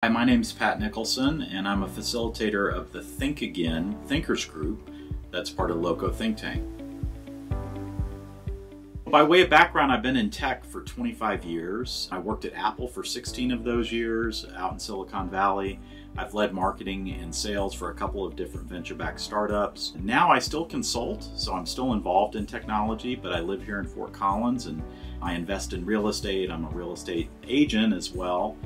Hi, my name's Pat Nicholson, and I'm a facilitator of the Think Again Thinkers Group that's part of Loco Think Tank. By way of background, I've been in tech for 25 years. I worked at Apple for 16 of those years out in Silicon Valley. I've led marketing and sales for a couple of different venture-backed startups. Now I still consult, so I'm still involved in technology, but I live here in Fort Collins and I invest in real estate. I'm a real estate agent as well.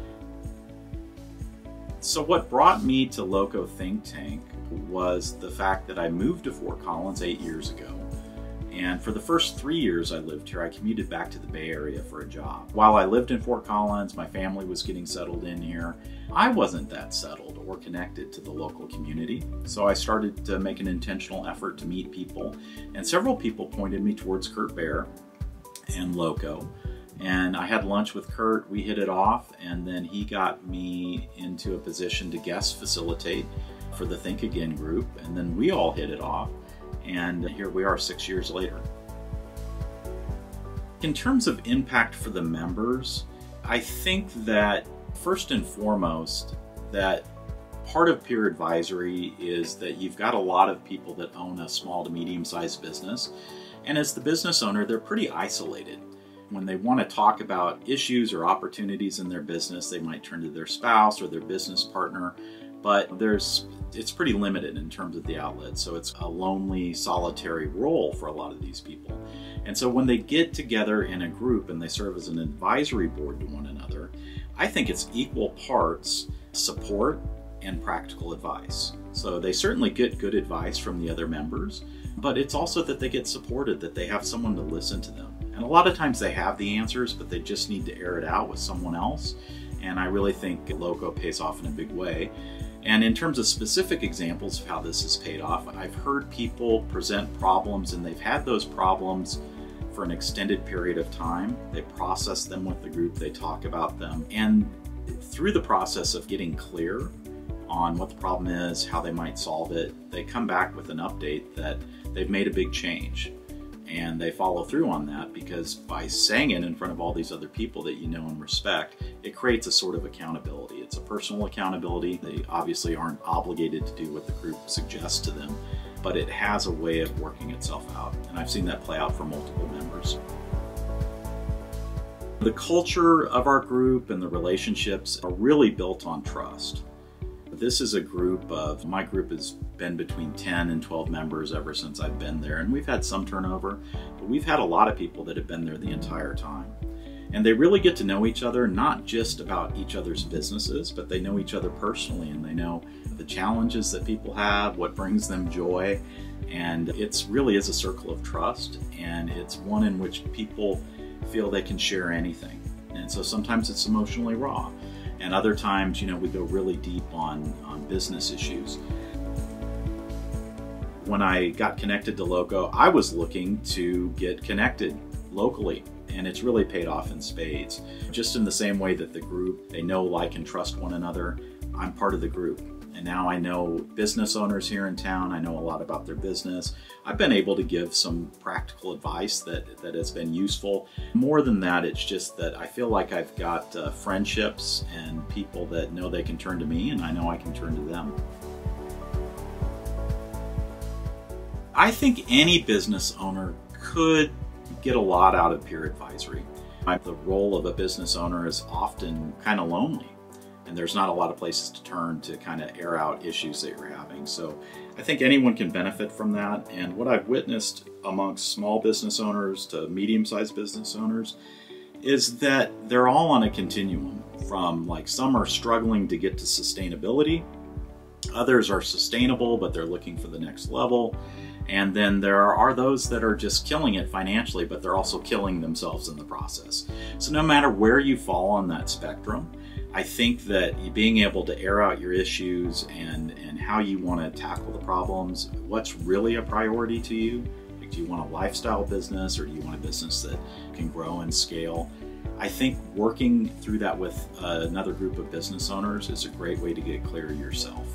So what brought me to Loco Think Tank was the fact that I moved to Fort Collins 8 years ago. And for the first 3 years I lived here, I commuted back to the Bay Area for a job. While I lived in Fort Collins, my family was getting settled in here. I wasn't that settled or connected to the local community. So I started to make an intentional effort to meet people. And several people pointed me towards Kurt Baer and Loco. And I had lunch with Kurt, we hit it off, and then he got me into a position to guest facilitate for the Think Again group, and then we all hit it off, and here we are 6 years later. In terms of impact for the members, I think that first and foremost, that part of peer advisory is that you've got a lot of people that own a small to medium-sized business, and as the business owner, they're pretty isolated. When they want to talk about issues or opportunities in their business, they might turn to their spouse or their business partner, but it's pretty limited in terms of the outlet. So it's a lonely, solitary role for a lot of these people. And so when they get together in a group and they serve as an advisory board to one another, I think it's equal parts support and practical advice. So they certainly get good advice from the other members, but it's also that they get supported, that they have someone to listen to them. And a lot of times they have the answers, but they just need to air it out with someone else. And I really think Loco pays off in a big way. And in terms of specific examples of how this has paid off, I've heard people present problems and they've had those problems for an extended period of time. They process them with the group, they talk about them. And through the process of getting clear on what the problem is, how they might solve it, they come back with an update that they've made a big change. And they follow through on that because by saying it in front of all these other people that you know and respect, it creates a sort of accountability. It's a personal accountability. They obviously aren't obligated to do what the group suggests to them, but it has a way of working itself out. And I've seen that play out for multiple members. The culture of our group and the relationships are really built on trust. This is a group of, my group has been between 10 and 12 members ever since I've been there, and we've had some turnover, but we've had a lot of people that have been there the entire time. And they really get to know each other, not just about each other's businesses, but they know each other personally, and they know the challenges that people have, what brings them joy, and it's really is a circle of trust, and it's one in which people feel they can share anything. And so sometimes it's emotionally raw. And other times, you know, we go really deep on business issues. When I got connected to Loco, I was looking to get connected locally, and it's really paid off in spades. Just in the same way that the group, they know, like, and trust one another, I'm part of the group. And now I know business owners here in town. I know a lot about their business. I've been able to give some practical advice that has been useful. More than that, it's just that I feel like I've got friendships and people that know they can turn to me, and I know I can turn to them. I think any business owner could get a lot out of peer advisory. The role of a business owner is often kind of lonely, and there's not a lot of places to turn to kind of air out issues that you're having. So I think anyone can benefit from that. And what I've witnessed amongst small business owners to medium-sized business owners is that they're all on a continuum from, like, some are struggling to get to sustainability, others are sustainable, but they're looking for the next level. And then there are those that are just killing it financially, but they're also killing themselves in the process. So no matter where you fall on that spectrum, I think that being able to air out your issues and how you want to tackle the problems, what's really a priority to you, like, do you want a lifestyle business or do you want a business that can grow and scale? I think working through that with another group of business owners is a great way to get clear yourself.